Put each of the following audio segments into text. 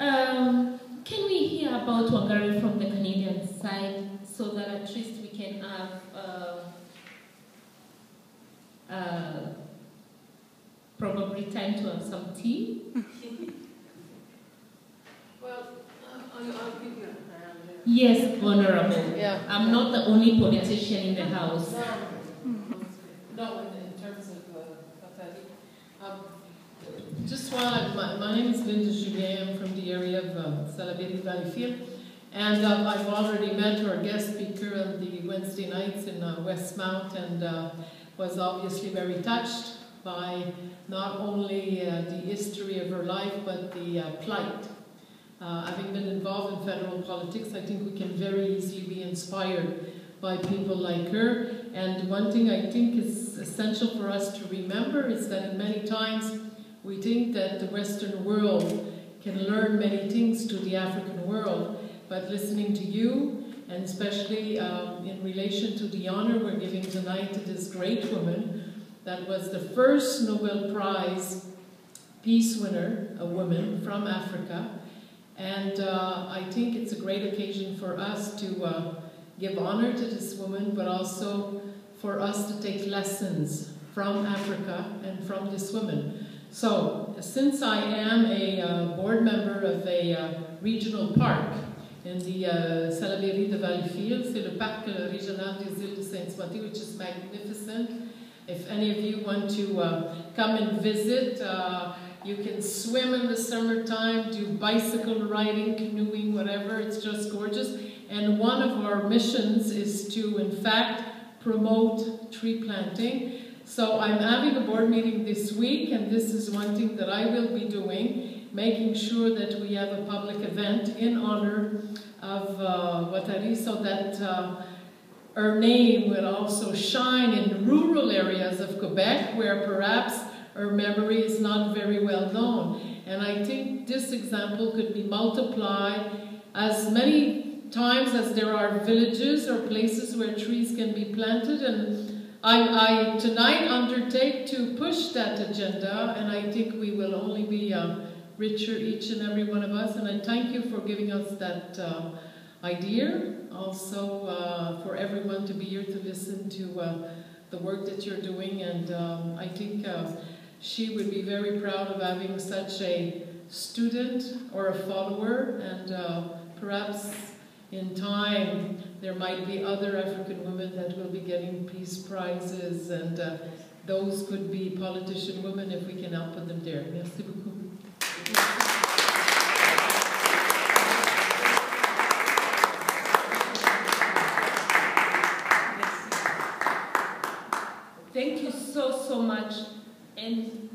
Can we hear about Wangari from the Canadian side so that at least we can have probably time to have some tea? Well, I'll give you a hand. Yes, Honorable. Yeah. I'm not the only politician in the House. No, in terms of Maathai. Just while my name is Linda Julien, I'm from the area of Salaberry Valleyfield, and I've already met our guest speaker on the Wednesday nights in Westmount, and was obviously very touched by not only the history of her life, but the plight. Having been involved in federal politics, I think we can very easily be inspired by people like her. And one thing I think is essential for us to remember is that many times we think that the Western world can learn many things to the African world, but listening to you, and especially in relation to the honor we're giving tonight to this great woman that was the first Nobel Prize peace winner, a woman from Africa. And I think it's a great occasion for us to give honor to this woman, but also for us to take lessons from Africa and from this woman. So, since I am a board member of a regional park in the Salaberry de Valleyfield, c'est le parc régional des îles de Sainte-Marie, which is magnificent. If any of you want to come and visit, you can swim in the summertime, do bicycle riding, canoeing, whatever. It's just gorgeous. And one of our missions is to, in fact, promote tree planting. So I'm having a board meeting this week, and this is one thing that I will be doing, making sure that we have a public event in honor of Wangari, so that her name will also shine in rural areas of Quebec, where perhaps her memory is not very well known. And I think this example could be multiplied as many times as there are villages or places where trees can be planted. And I tonight undertake to push that agenda, and I think we will only be richer, each and every one of us. And I thank you for giving us that idea. Also for everyone to be here to listen to the work that you're doing. And I think she would be very proud of having such a student or a follower, and perhaps in time there might be other African women that will be getting peace prizes, and those could be politician women if we can help put them there. Merci beaucoup. Thank you so much. And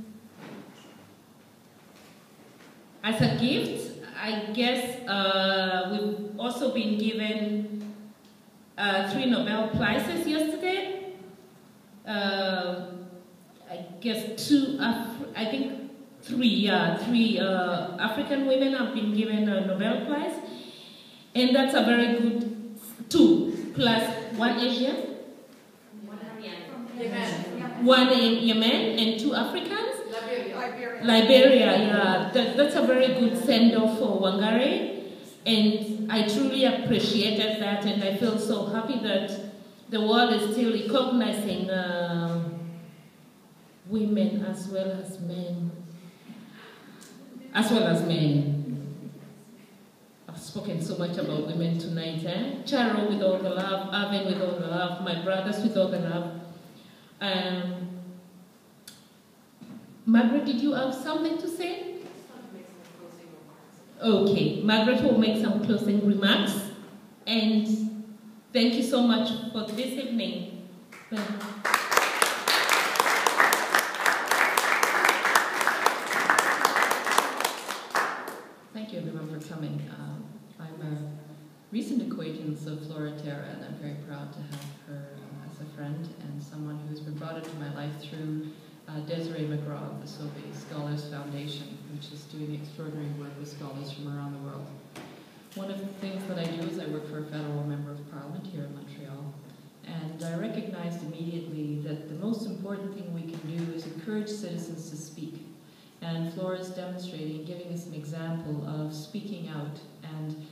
as a gift, I guess we've also been given 3 Nobel Prizes yesterday. I guess 2, I think 3 African women have been given a Nobel Prize. And that's a very good 2 plus 1 Asian. 1 in Yemen and 2 Africans. Liberia, yeah. That's a very good send-off for Wangari. And I truly appreciated that, and I feel so happy that the world is still recognizing women as well as men. I've spoken so much about women tonight, eh? Charo with all the love, Avin with all the love, my brothers with all the love. Margaret, did you have something to say? Okay, Margaret will make some closing remarks. And thank you so much for this evening. Thank you everyone for coming. I'm a recent acquaintance of Flora Terra, and I'm very proud to have her as a friend and someone who's been brought into my life through Desiree McGraw of the Sauvé Scholars Foundation, which is doing extraordinary work with scholars from around the world. One of the things that I do is I work for a federal member of parliament here in Montreal, and I recognized immediately that the most important thing we can do is encourage citizens to speak. And Flora is demonstrating, giving us an example of speaking speaking out. And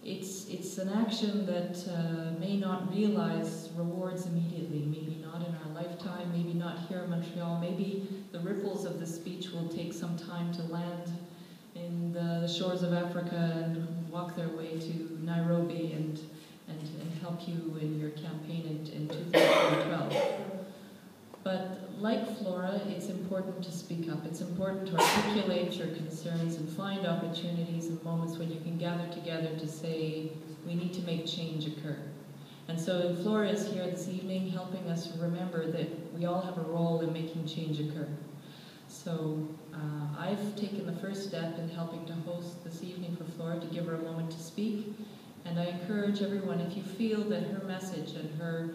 it's an action that may not realize rewards immediately, maybe not in our lifetime, maybe not here in Montreal, maybe the ripples of the speech will take some time to land in the shores of Africa and walk their way to Nairobi and help you in your campaign in 2012. But like Flora, it's important to speak up. It's important to articulate your concerns and find opportunities and moments when you can gather together to say, we need to make change occur. And so Flora is here this evening helping us remember that we all have a role in making change occur. So I've taken the first step in helping to host this evening for Flora, to give her a moment to speak. And I encourage everyone, if you feel that her message and her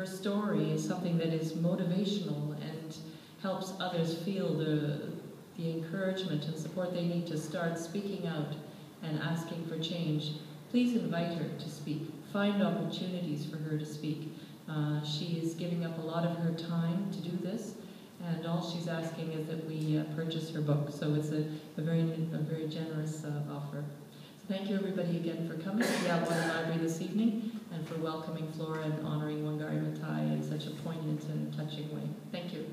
story is something that is motivational and helps others feel the encouragement and support they need to start speaking out and asking for change, please invite her to speak. Find opportunities for her to speak. She is giving up a lot of her time to do this, and all she's asking is that we purchase her book. So it's a very generous offer. So thank you everybody again for coming to the Alberta Library this evening, and for welcoming Flora and honoring Wangari Maathai in such a poignant and touching way. Thank you.